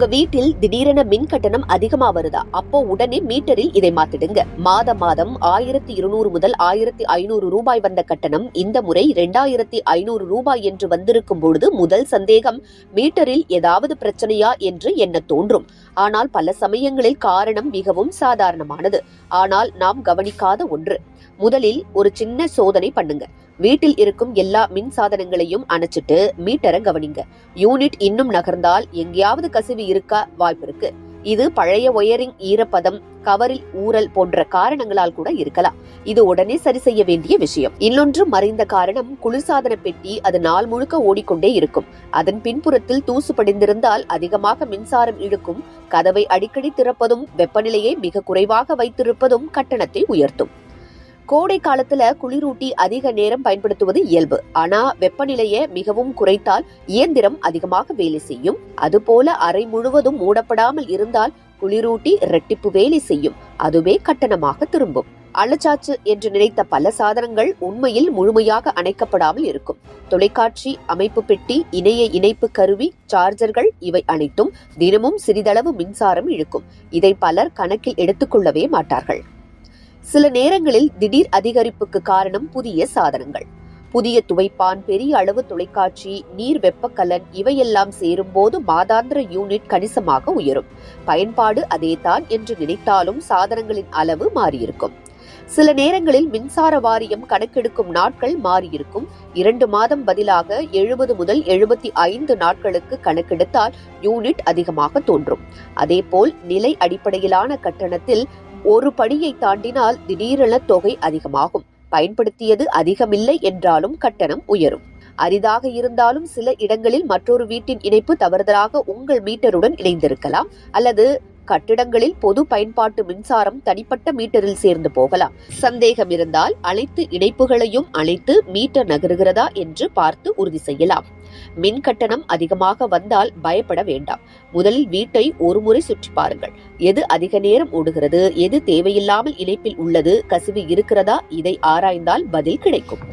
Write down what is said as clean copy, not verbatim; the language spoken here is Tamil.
உங்க வீட்டில் திடீரென மின் கட்டணம் அதிகமா வருதா? அப்போ உடனே மீட்டரில் இதை மாத்திடுங்க. மாதம் 1200 முதல் 1500 ரூபாய் வந்த கட்டணம் இந்த முறை 2500 ரூபாய் என்று வந்திருக்கும் பொழுது முதல் சந்தேகம் மீட்டரில் ஏதாவது பிரச்சனையா என்று எண்ண தோன்றும். ஆனால் பல சமயங்களில் காரணம் மிகவும் சாதாரணமானது, ஆனால் நாம் கவனிக்காத ஒன்று. முதலில் ஒரு சின்ன சோதனை பண்ணுங்க. வீட்டில் இருக்கும் எல்லா மின் சாதனங்களையும் அணைச்சிட்டு மீட்டரை கவனிங்க. யூனிட் இன்னும் நகர்ந்தால் எங்கேயாவது கசிவு இருக்க வாய்ப்பு இருக்கு. இது பழைய ஒயரிங், ஈரப்பதம், கவரில் ஊறல் போன்ற காரணங்களால் கூட இருக்கலாம். இது உடனே சரி செய்ய வேண்டிய விஷயம். இன்னொன்று மறைந்த காரணம் குளிர்சாதன பெட்டி. அது நாள் முழுக்க ஓடிக்கொண்டே இருக்கும். அதன் பின்புறத்தில் தூசு படிந்திருந்தால் அதிகமாக மின்சாரம் இழுக்கும். கதவை அடிக்கடி திறப்பதும் வெப்பநிலையை மிக குறைவாக வைத்திருப்பதும் கட்டணத்தை உயர்த்தும். கோடை காலத்துல குளிரூட்டி அதிக நேரம் பயன்படுத்துவது இயல்பு. ஆனா வெப்பநிலையை மிகவும் குறைத்தால் இயந்திரம் அதிகமாக வேலை செய்யும். அதுபோல அறை முழுவதும் மூடப்படாமல் இருந்தால் குளிரூட்டி இரட்டிப்பு வேலை செய்யும். அதுவே கட்டணமாக திரும்பும். அழைச்சாச்சு என்று நினைத்த பல சாதனங்கள் உண்மையில் முழுமையாக அணைக்கப்படாமல் இருக்கும். தொலைக்காட்சி, அமைப்பு பெட்டி, இணைய இணைப்பு கருவி, சார்ஜர்கள் இவை அனைத்தும் தினமும் சிறிதளவு மின்சாரம் இழுக்கும். இதை பலர் கணக்கில் எடுத்துக்கொள்ளவே மாட்டார்கள். சில நேரங்களில் திடீர் அதிகரிப்புக்கு காரணம் புதிய சாதனங்கள். புதிய துவைப்பான், பெரிய அளவு தொலைக்காட்சி, நீர் வெப்பக்கலன் இவையெல்லாம் சேரும் போது மாதாந்திர யூனிட் கணிசமாக உயரும். பயன்பாடு அதேதான் என்று நினைத்தாலும் சாதனங்களின் அளவு மாறியிருக்கும். சில நேரங்களில் மின்சார வாரியம் கணக்கெடுக்கும் நாட்கள் மாறியிருக்கும். 2 மாதம் பதிலாக 70 முதல் 75 நாட்களுக்கு கணக்கெடுத்தால் யூனிட் அதிகமாக தோன்றும். அதேபோல் நிலை அடிப்படையிலான கட்டணத்தில் ஒரு படியை தாண்டினால் திடீரென தொகை அதிகமாகும். பயன்படுத்தியது அதிகமில்லை என்றாலும் கட்டணம் உயரும். அரிதாக இருந்தாலும் சில இடங்களில் மற்றொரு வீட்டின் இணைப்பு தவறுதலாக உங்கள் மீட்டருடன் இணைந்திருக்கலாம். அல்லது கட்டிடங்களில் பொது பயன்பாட்டு மின்சாரம் தனிப்பட்ட மீட்டரில் சேர்ந்து போகலாம். சந்தேகம் இருந்தால் அனைத்து இணைப்புகளையும் அணைத்து மீட்டர் நகருகிறதா என்று பார்த்து உறுதி செய்யலாம். மின் கட்டணம் அதிகமாக வந்தால் பயப்பட வேண்டாம். முதலில் வீட்டை ஒரு முறை சுற்றி பாருங்கள். எது அதிக நேரம் ஓடுகிறது, எது தேவையில்லாமல் இணைப்பில் உள்ளது, கசிவு இருக்கிறதா, இதை ஆராய்ந்தால் பதில் கிடைக்கும்.